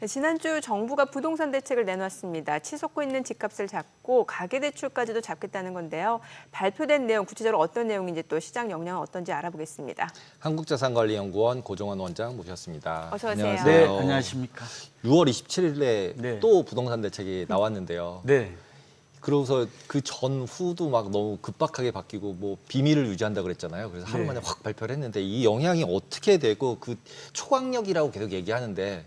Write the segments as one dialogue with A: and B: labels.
A: 네, 지난주 정부가 부동산 대책을 내놨습니다. 치솟고 있는 집값을 잡고 가계대출까지도 잡겠다는 건데요. 발표된 내용, 구체적으로 어떤 내용인지 또 시장 영향은 어떤지 알아보겠습니다.
B: 한국자산관리연구원 고종원 원장 모셨습니다.
A: 어서 오세요.
B: 안녕하세요.
C: 네, 안녕하십니까.
B: 6월 27일에
C: 네.
B: 또 부동산 대책이 나왔는데요.
C: 네.
B: 그러고서 그 전후도 막 너무 급박하게 바뀌고 뭐 비밀을 유지한다 그랬잖아요. 그래서 하루
C: 네.
B: 만에 확 발표를 했는데 이 영향이 어떻게 되고 그 초강력이라고 계속 얘기하는데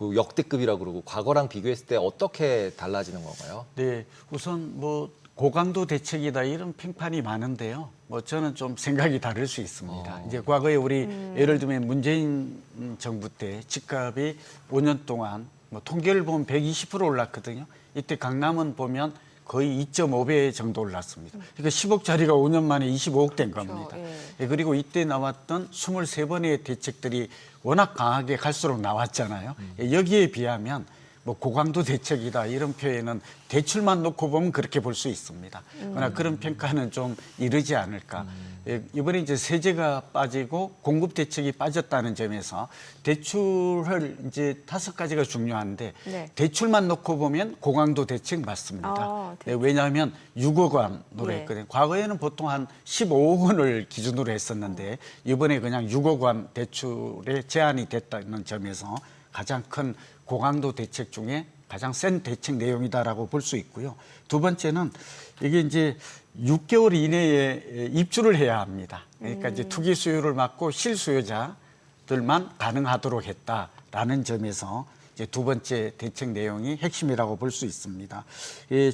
B: 그 역대급이라고 그러고 과거랑 비교했을 때 어떻게 달라지는 건가요?
C: 네. 우선 뭐 고강도 대책이다 이런 평판이 많은데요. 뭐 저는 좀 생각이 다를 수 있습니다. 이제 과거에 우리 예를 들면 문재인 정부 때 집값이 5년 동안 뭐 통계를 보면 120% 올랐거든요. 이때 강남은 보면 거의 2.5배 정도 올랐습니다. 그러니까 10억짜리가 5년 만에 25억 된 겁니다. 예, 그리고 이때 나왔던 23번의 대책들이 워낙 강하게 갈수록 나왔잖아요. 예, 여기에 비하면 뭐 고강도 대책이다 이런 표현은 대출만 놓고 보면 그렇게 볼 수 있습니다. 그러나 그런 평가는 좀 이르지 않을까. 예, 이번에 이제 세제가 빠지고 공급 대책이 빠졌다는 점에서 대출을 이제 5가지가 중요한데
A: 네.
C: 대출만 놓고 보면 고강도 대책 맞습니다. 예, 왜냐하면 6억 원으로 했거든요. 과거에는 보통 한 15억 원을 기준으로 했었는데 이번에 그냥 6억 원 대출에 제한이 됐다는 점에서 가장 큰 고강도 대책 중에 가장 센 대책 내용이다라고 볼 수 있고요. 두 번째는 이게 이제 6개월 이내에 입주를 해야 합니다. 그러니까 이제 투기 수요를 막고 실수요자들만 가능하도록 했다라는 점에서 이제 두 번째 대책 내용이 핵심이라고 볼 수 있습니다.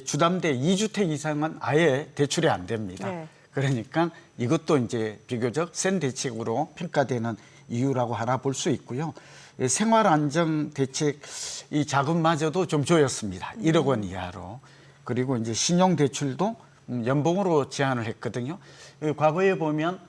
C: 주담대 2주택 이상은 아예 대출이 안 됩니다.
A: 네.
C: 그러니까 이것도 이제 비교적 센 대책으로 평가되는 이유라고 하나 볼 수 있고요. 생활안정 대책 이 자금마저도 좀 조였습니다. 1억 원 이하로. 그리고 이제 신용대출도 연봉으로 제한을 했거든요. 과거에 보면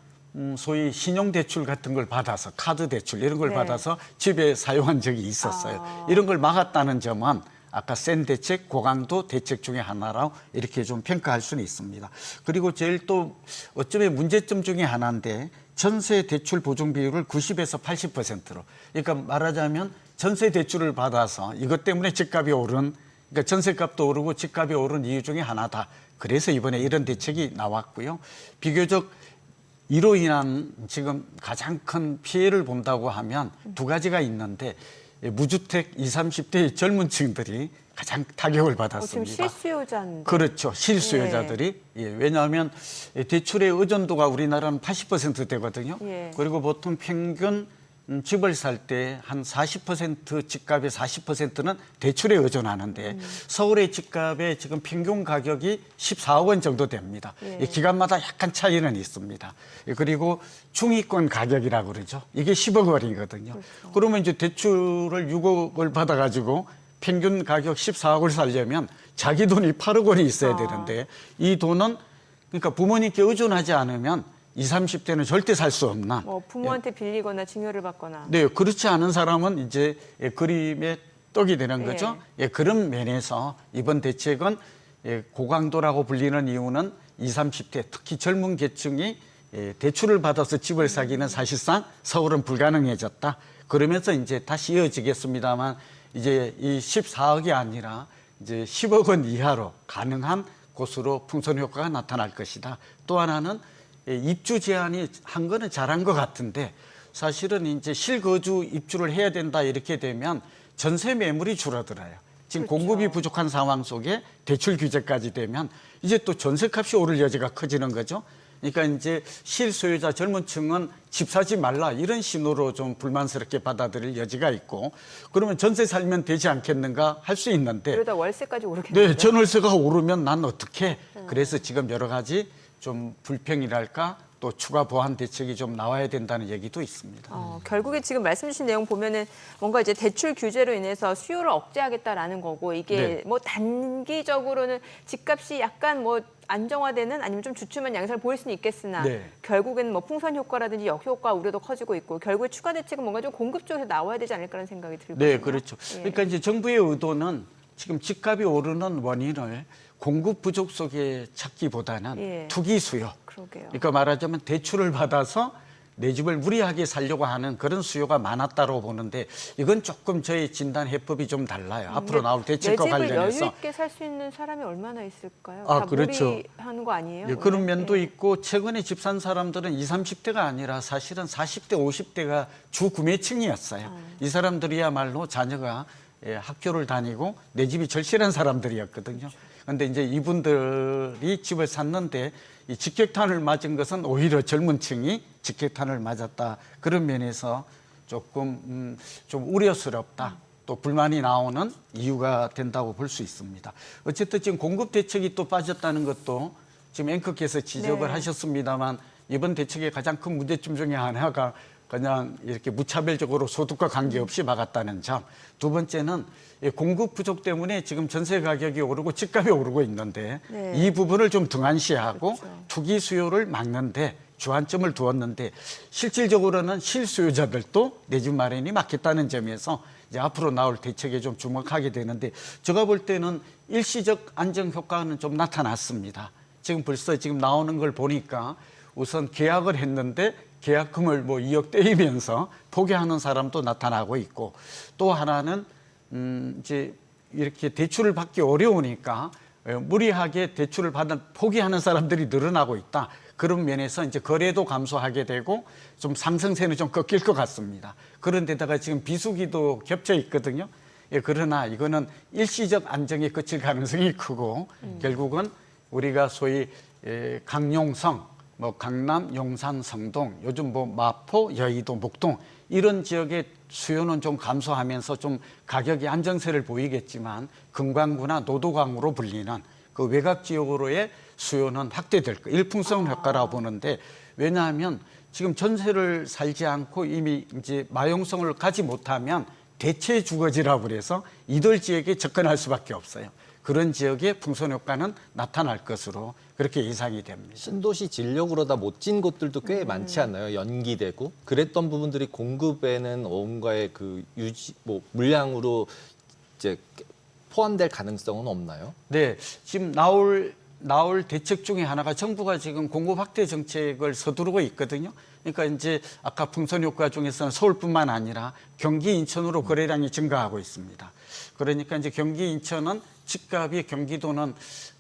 C: 소위 신용대출 같은 걸 받아서 카드 대출 이런 걸
A: 네.
C: 받아서 집에 사용한 적이 있었어요. 이런 걸 막았다는 점은 아까 센 대책, 고강도 대책 중에 하나라고 이렇게 좀 평가할 수는 있습니다. 그리고 제일 또 어쩌면 문제점 중에 하나인데 전세 대출 보증 비율을 90에서 80%로. 그러니까 말하자면 전세 대출을 받아서 이것 때문에 집값이 오른, 그러니까 전세값도 오르고 집값이 오른 이유 중에 하나다. 그래서 이번에 이런 대책이 나왔고요. 비교적 이로 인한 지금 가장 큰 피해를 본다고 하면 두 가지가 있는데 무주택 20, 30대 젊은 층들이 가장 타격을 받았습니다.
A: 지금 실수요자인데.
C: 그렇죠. 실수요자들이. 예, 왜냐하면 대출의 의존도가 우리나라는 80% 되거든요.
A: 예.
C: 그리고 보통 평균 집을 살 때 한 40% 집값의 40%는 대출에 의존하는데 서울의 집값의 지금 평균 가격이 14억 원 정도 됩니다.
A: 예.
C: 기간마다 약간 차이는 있습니다. 그리고 중위권 가격이라고 그러죠. 이게 10억 원이거든요.
A: 그렇죠.
C: 그러면 이제 대출을 6억을 받아가지고 평균 가격 14억을 살려면 자기 돈이 8억 원이 있어야 되는데 이 돈은 그러니까 부모님께 의존하지 않으면 20, 30대는 절대 살 수 없나.
A: 뭐 부모한테 빌리거나 증여를 받거나.
C: 네, 그렇지 않은 사람은 이제 그림의 떡이 되는 거죠.
A: 예.
C: 그런 면에서 이번 대책은 고강도라고 불리는 이유는 20, 30대 특히 젊은 계층이 대출을 받아서 집을 사기는 사실상 서울은 불가능해졌다. 그러면서 이제 다시 이어지겠습니다만 이제 이 14억이 아니라 이제 10억 원 이하로 가능한 곳으로 풍선 효과가 나타날 것이다. 또 하나는 입주 제한이 한 거는 잘한 것 같은데 사실은 이제 실거주 입주를 해야 된다 이렇게 되면 전세 매물이 줄어들어요. 지금
A: 그렇죠.
C: 공급이 부족한 상황 속에 대출 규제까지 되면 이제 또 전세값이 오를 여지가 커지는 거죠. 그러니까 이제 실소유자 젊은 층은 집 사지 말라 이런 신호로 좀 불만스럽게 받아들일 여지가 있고 그러면 전세 살면 되지 않겠는가 할 수 있는데
A: 그러다 월세까지 오르겠네요.
C: 네, 전월세가 오르면 난 어떻게? 그래서 지금 여러 가지 좀 불평이랄까 또 추가 보완 대책이 좀 나와야 된다는 얘기도 있습니다.
A: 결국에 지금 말씀 주신 내용 보면은 뭔가 이제 대출 규제로 인해서 수요를 억제하겠다라는 거고 이게
C: 네.
A: 뭐 단기적으로는 집값이 약간 뭐 안정화되는 아니면 좀 주춤한 양상을 보일 수는 있겠으나
C: 네.
A: 결국에는 뭐 풍선 효과라든지 역효과 우려도 커지고 있고 결국에 추가 대책은 뭔가 좀 공급 쪽에서 나와야 되지 않을까라는 생각이 들거든요.
C: 네, 그렇죠.
A: 예.
C: 그러니까 이제 정부의 의도는 지금 집값이 오르는 원인을 공급 부족 속에 찾기보다는
A: 예.
C: 투기 수요.
A: 그러게요.
C: 그러니까 말하자면 대출을 받아서 내 집을 무리하게 살려고 하는 그런 수요가 많았다고 보는데 이건 조금 저희 진단 해법이 좀 달라요. 앞으로 나올 대책과
A: 내 집을
C: 관련해서.
A: 여유 있게 살 수 있는 사람이 얼마나 있을까요?
C: 아,
A: 다
C: 그렇죠.
A: 무리하는 거 아니에요?
C: 예, 그런
A: 오늘?
C: 면도
A: 예.
C: 있고 최근에 집 산 사람들은 20, 30대가 아니라 사실은 40대, 50대가 주 구매층이었어요. 이 사람들이야말로 자녀가 학교를 다니고 내 집이 절실한 사람들이었거든요. 그런데 이제 이분들이 집을 샀는데 이 직격탄을 맞은 것은 오히려 젊은 층이 직격탄을 맞았다. 그런 면에서 조금 좀 우려스럽다. 또 불만이 나오는 이유가 된다고 볼 수 있습니다. 어쨌든 지금 공급 대책이 또 빠졌다는 것도 지금 앵커께서 지적을
A: 네.
C: 하셨습니다만 이번 대책의 가장 큰 문제점 중에 하나가 그냥 이렇게 무차별적으로 소득과 관계없이 막았다는 점. 두 번째는 공급 부족 때문에 지금 전세 가격이 오르고 집값이 오르고 있는데
A: 네.
C: 이 부분을 좀 등한시하고
A: 그렇죠.
C: 투기 수요를 막는데 주안점을 두었는데 실질적으로는 실수요자들도 내 집 마련이 막혔다는 점에서 이제 앞으로 나올 대책에 좀 주목하게 되는데 제가 볼 때는 일시적 안정 효과는 좀 나타났습니다. 지금 벌써 지금 나오는 걸 보니까 우선 계약을 했는데 계약금을 뭐 2억 떼이면서 포기하는 사람도 나타나고 있고 또 하나는 이제 이렇게 대출을 받기 어려우니까 무리하게 대출을 받은 포기하는 사람들이 늘어나고 있다. 그런 면에서 이제 거래도 감소하게 되고 좀 상승세는 좀 꺾일 것 같습니다. 그런데다가 지금 비수기도 겹쳐 있거든요. 예, 그러나 이거는 일시적 안정에 그칠 가능성이 크고 결국은 우리가 소위 강용성, 뭐 강남, 용산, 성동, 요즘 뭐 마포, 여의도, 목동 이런 지역의 수요는 좀 감소하면서 좀 가격이 안정세를 보이겠지만 금강구나 노도강으로 불리는 그 외곽 지역으로의 수요는 확대될 거. 일풍성 효과라고 보는데 왜냐하면 지금 전세를 살지 않고 이미 이제 마용성을 가지 못하면 대체 주거지라고 그래서 이들 지역에 접근할 수밖에 없어요. 그런 지역에 풍선 효과는 나타날 것으로 그렇게 예상이 됩니다.
B: 신도시 진려고 그러다 못 진 곳들도 꽤 많지 않나요? 연기되고 그랬던 부분들이 공급에는 뭔가의 그 유지 뭐 물량으로 이제 포함될 가능성은 없나요?
C: 네, 지금 나올 대책 중에 하나가 정부가 지금 공급 확대 정책을 서두르고 있거든요. 그러니까 이제 아까 풍선 효과 중에서는 서울뿐만 아니라 경기, 인천으로 거래량이 증가하고 있습니다. 그러니까 이제 경기, 인천은 집값이 경기도는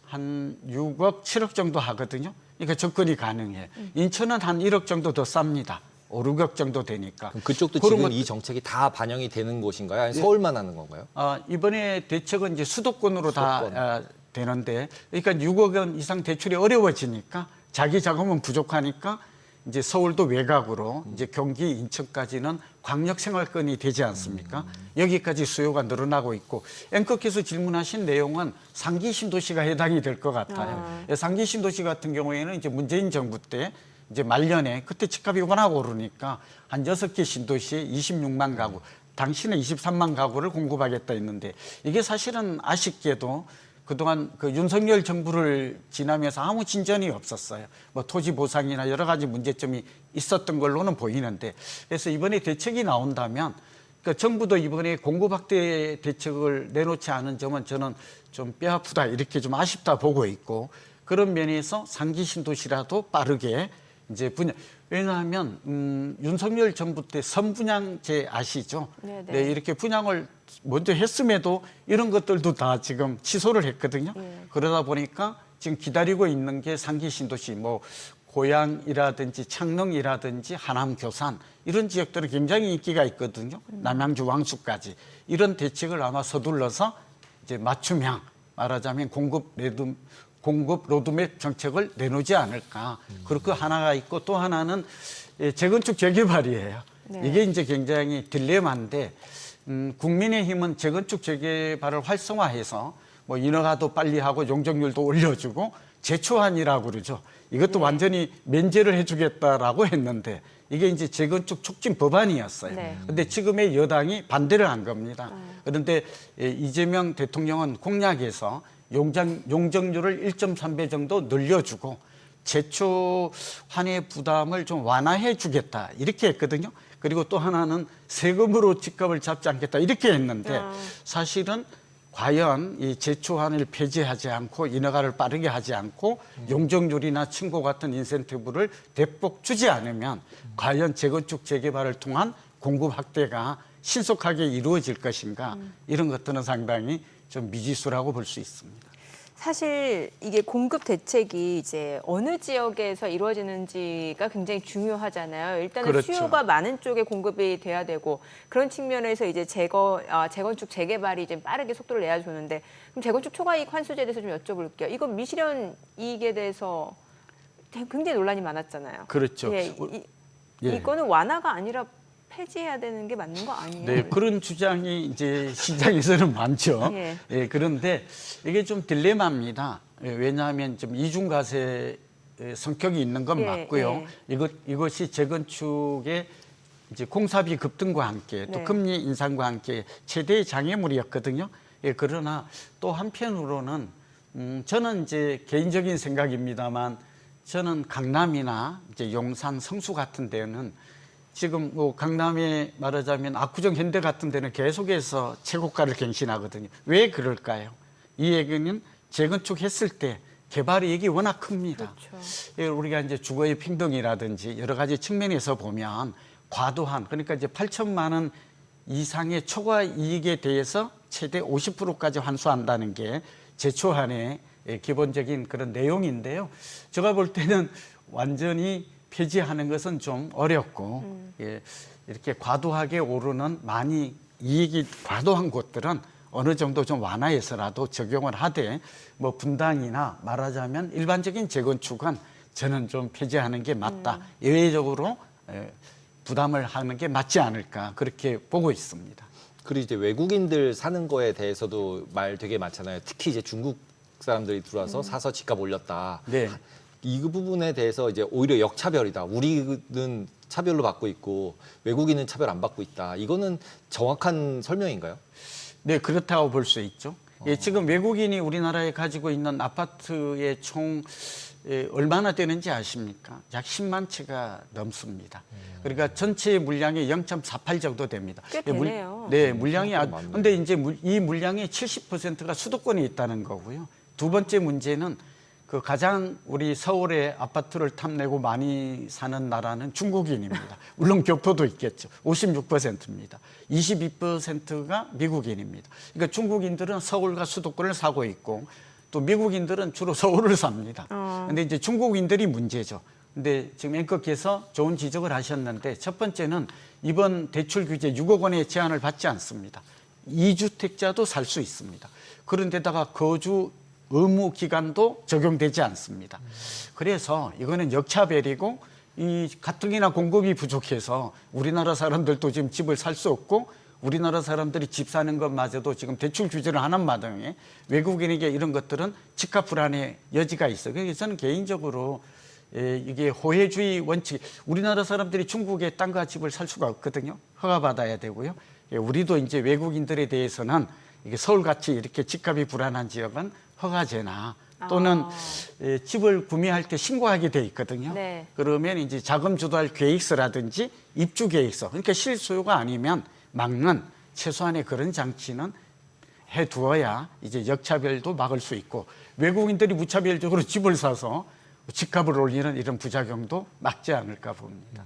C: 한 6억, 7억 정도 하거든요. 그러니까 접근이 가능해. 인천은 한 1억 정도 더 쌉니다. 5, 6억 정도 되니까.
B: 그럼 그쪽도
C: 그런
B: 지금
C: 것-
B: 이 정책이 다 반영이 되는 곳인가요? 아니면 서울만 하는 건가요?
C: 이번에 대책은 이제 수도권으로
B: 수도권.
C: 다 되는데, 그러니까 6억 원 이상 대출이 어려워지니까 자기 자금은 부족하니까 이제 서울도 외곽으로 이제 경기, 인천까지는 광역 생활권이 되지 않습니까? 여기까지 수요가 늘어나고 있고 앵커께서 질문하신 내용은 상기 신도시가 해당이 될 것 같아요. 상기 신도시 같은 경우에는 이제 문재인 정부 때 이제 말년에 그때 집값이 워낙 오르니까 한 6개 신도시에 26만 가구, 당시는 23만 가구를 공급하겠다 했는데 이게 사실은 아쉽게도 그동안 그 윤석열 정부를 지나면서 아무 진전이 없었어요. 뭐 토지 보상이나 여러 가지 문제점이 있었던 걸로는 보이는데 그래서 이번에 대책이 나온다면 그러니까 정부도 이번에 공급 확대 대책을 내놓지 않은 점은 저는 좀 뼈아프다 이렇게 좀 아쉽다 보고 있고 그런 면에서 상기 신도시라도 빠르게 이제 분양. 왜냐하면 윤석열 정부 때 선분양제 아시죠?
A: 네네.
C: 네, 이렇게 분양을 먼저 했음에도 이런 것들도 다 지금 취소를 했거든요. 그러다 보니까 지금 기다리고 있는 게 상기 신도시, 뭐 고양이라든지 창릉이라든지 하남, 교산 이런 지역들은 굉장히 인기가 있거든요. 남양주, 왕수까지 이런 대책을 아마 서둘러서 이제 맞춤형 말하자면 공급 로드맵 정책을 내놓지 않을까. 그리고 그 하나가 있고 또 하나는 재건축 재개발이에요.
A: 네.
C: 이게 이제 굉장히 딜레마인데 국민의힘은 재건축 재개발을 활성화해서 뭐 인허가도 빨리 하고 용적률도 올려주고 재초안이라고 그러죠. 이것도 완전히 면제를 해주겠다라고 했는데 이게 이제 재건축 촉진 법안이었어요.
A: 네.
C: 근데 지금의 여당이 반대를 한 겁니다. 그런데 이재명 대통령은 공약에서 용적률을 1.3배 정도 늘려주고 제초 환해 부담을 좀 완화해 주겠다 이렇게 했거든요. 그리고 또 하나는 세금으로 집값을 잡지 않겠다 이렇게 했는데 사실은 과연 이 제초안을 폐지하지 않고 인허가를 빠르게 하지 않고 용적률이나 층고 같은 인센티브를 대폭 주지 않으면 과연 재건축 재개발을 통한 공급 확대가 신속하게 이루어질 것인가 이런 것들은 상당히 좀 미지수라고 볼 수 있습니다.
A: 사실 이게 공급 대책이 이제 어느 지역에서 이루어지는지가 굉장히 중요하잖아요. 일단은
C: 그렇죠.
A: 수요가 많은 쪽에 공급이 돼야 되고 그런 측면에서 이제 재건축 재개발이 좀 빠르게 속도를 내야 좋는데 그럼 재건축 초과이익 환수제에 대해서 좀 여쭤볼게요. 이거 미실현 이익에 대해서 굉장히 논란이 많았잖아요.
C: 그렇죠.
A: 예, 이거는 완화가 아니라 폐지해야 되는 게 맞는 거 아니에요?
C: 네, 그런 주장이 이제 시장에서는 많죠.
A: 예.
C: 예, 그런데 이게 좀 딜레마입니다. 예, 왜냐하면 좀 이중과세 성격이 있는 건
A: 예,
C: 맞고요. 이것이 재건축의 이제 공사비 급등과 함께 또
A: 네.
C: 금리 인상과 함께 최대의 장애물이었거든요. 예, 그러나 또 한편으로는 저는 이제 개인적인 생각입니다만 저는 강남이나 이제 용산, 성수 같은 데는 지금 뭐 강남에 말하자면 압구정 현대 같은 데는 계속해서 최고가를 갱신하거든요. 왜 그럴까요? 이 얘기는 재건축했을 때 개발 이익이 워낙 큽니다.
A: 그렇죠.
C: 예, 우리가 이제 주거의平등이라든지 여러 가지 측면에서 보면 과도한 그러니까 이제 8천만 원 이상의 초과 이익에 대해서 최대 50%까지 환수한다는 게 제초안의 기본적인 그런 내용인데요. 제가 볼 때는 완전히 폐지하는 것은 좀 어렵고 예, 이렇게 과도하게 오르는 많이 이익이 과도한 곳들은 어느 정도 좀 완화해서라도 적용을 하되 뭐 분당이나 말하자면 일반적인 재건축은 저는 좀 폐지하는 게 맞다. 예외적으로 부담을 하는 게 맞지 않을까 그렇게 보고 있습니다.
B: 그리고 이제 외국인들 사는 거에 대해서도 말 되게 많잖아요. 특히 이제 중국 사람들이 들어와서 사서 집값 올렸다.
C: 네.
B: 이 부분에 대해서 이제 오히려 역차별이다. 우리는 차별로 받고 있고 외국인은 차별 안 받고 있다. 이거는 정확한 설명인가요?
C: 네, 그렇다고 볼 수 있죠. 예, 지금 외국인이 우리나라에 가지고 있는 아파트의 총 얼마나 되는지 아십니까? 약 10만 채가 넘습니다. 그러니까 전체 물량의 0.48 정도 됩니다.
A: 꽤 되네요.
C: 네, 물량이
B: 많네요.
C: 근데 이제 이 물량의 70%가 수도권에 있다는 거고요. 두 번째 문제는 그 가장 우리 서울에 아파트를 탐내고 많이 사는 나라는 중국인입니다. 물론 교토도 있겠죠. 56%입니다. 22%가 미국인입니다. 그러니까 중국인들은 서울과 수도권을 사고 있고 또 미국인들은 주로 서울을 삽니다. 근데 이제 중국인들이 문제죠. 근데 지금 앵커께서 좋은 지적을 하셨는데 첫 번째는 이번 대출 규제 6억 원의 제한을 받지 않습니다. 2주택자도 살 수 있습니다. 그런데다가 거주 의무 기간도 적용되지 않습니다. 그래서 이거는 역차별이고 이 가뜩이나 공급이 부족해서 우리나라 사람들도 지금 집을 살 수 없고 우리나라 사람들이 집 사는 것마저도 지금 대출 규제를 하는 마당에 외국인에게 이런 것들은 집값 불안의 여지가 있어요. 그래서 저는 개인적으로 이게 호혜주의 원칙, 우리나라 사람들이 중국에 땅과 집을 살 수가 없거든요. 허가받아야 되고요. 우리도 이제 외국인들에 대해서는 이게 서울같이 이렇게 집값이 불안한 지역은 허가제나 또는 집을 구매할 때 신고하게 돼 있거든요.
A: 네.
C: 그러면 이제 자금 조달 계획서라든지 입주 계획서, 그러니까 실소유가 아니면 막는 최소한의 그런 장치는 해두어야 이제 역차별도 막을 수 있고 외국인들이 무차별적으로 집을 사서 집값을 올리는 이런 부작용도 막지 않을까 봅니다.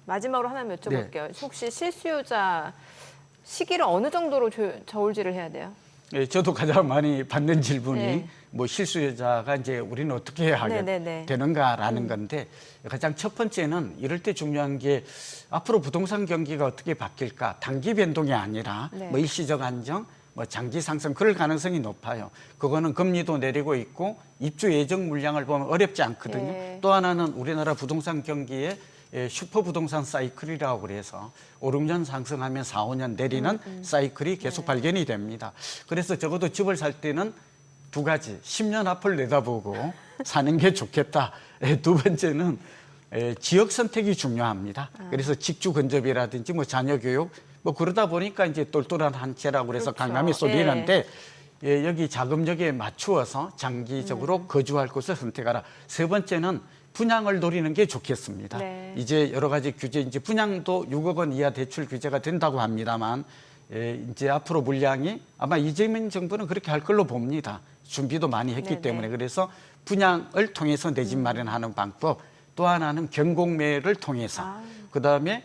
A: 마지막으로 하나 여쭤볼게요. 혹시 실수요자 시기를 어느 정도로 저울질을 해야 돼요?
C: 네, 저도 가장 많이 받는 질문이
A: 네.
C: 뭐 실수요자가 이제 우리는 어떻게 하게
A: 네네네.
C: 되는가라는 건데 가장 첫 번째는 이럴 때 중요한 게 앞으로 부동산 경기가 어떻게 바뀔까 단기 변동이 아니라
A: 네.
C: 뭐 일시적 안정 뭐 장기 상승 그럴 가능성이 높아요. 그거는 금리도 내리고 있고 입주 예정 물량을 보면 어렵지 않거든요.
A: 네.
C: 또 하나는 우리나라 부동산 경기에 슈퍼 부동산 사이클이라고 그래서 5, 6년 상승하면 4, 5년 내리는 사이클이 계속 발견이 됩니다. 그래서 적어도 집을 살 때는 두 가지, 10년 앞을 내다보고 사는 게 좋겠다. 두 번째는 지역 선택이 중요합니다. 그래서 직주 근접이라든지 뭐 자녀 교육 뭐 그러다 보니까 이제 똘똘한 한 채라고 그래서
A: 그렇죠.
C: 강남이 쏠리는데 여기 자금력에 맞추어서 장기적으로 거주할 곳을 선택하라. 세 번째는 분양을 노리는 게 좋겠습니다.
A: 네.
C: 이제 여러 가지 규제, 이제 분양도 6억 원 이하 대출 규제가 된다고 합니다만 이제 앞으로 물량이 아마 이재명 정부는 그렇게 할 걸로 봅니다. 준비도 많이 했기
A: 네네.
C: 때문에. 그래서 분양을 통해서 내 집 마련하는 방법, 또 하나는 경공매를 통해서, 그다음에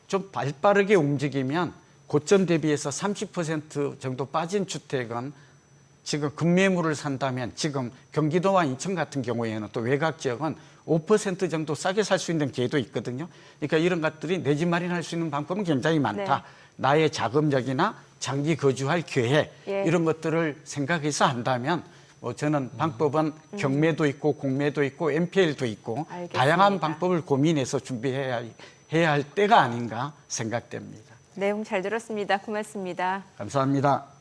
C: 좀 발빠르게 움직이면 고점 대비해서 30% 정도 빠진 주택은 지금 급매물을 산다면 지금 경기도와 인천 같은 경우에는 또 외곽 지역은 5% 정도 싸게 살 수 있는 기회도 있거든요. 그러니까 이런 것들이 내 집 마련할 수 있는 방법은 굉장히 많다.
A: 네.
C: 나의 자금력이나 장기 거주할 계획
A: 예.
C: 이런 것들을 생각해서 한다면 저는 방법은 경매도 있고 공매도 있고 MPL도 있고
A: 알겠습니다.
C: 다양한 방법을 고민해서 준비해야 할 때가 아닌가 생각됩니다.
A: 내용 잘 들었습니다. 고맙습니다.
C: 감사합니다.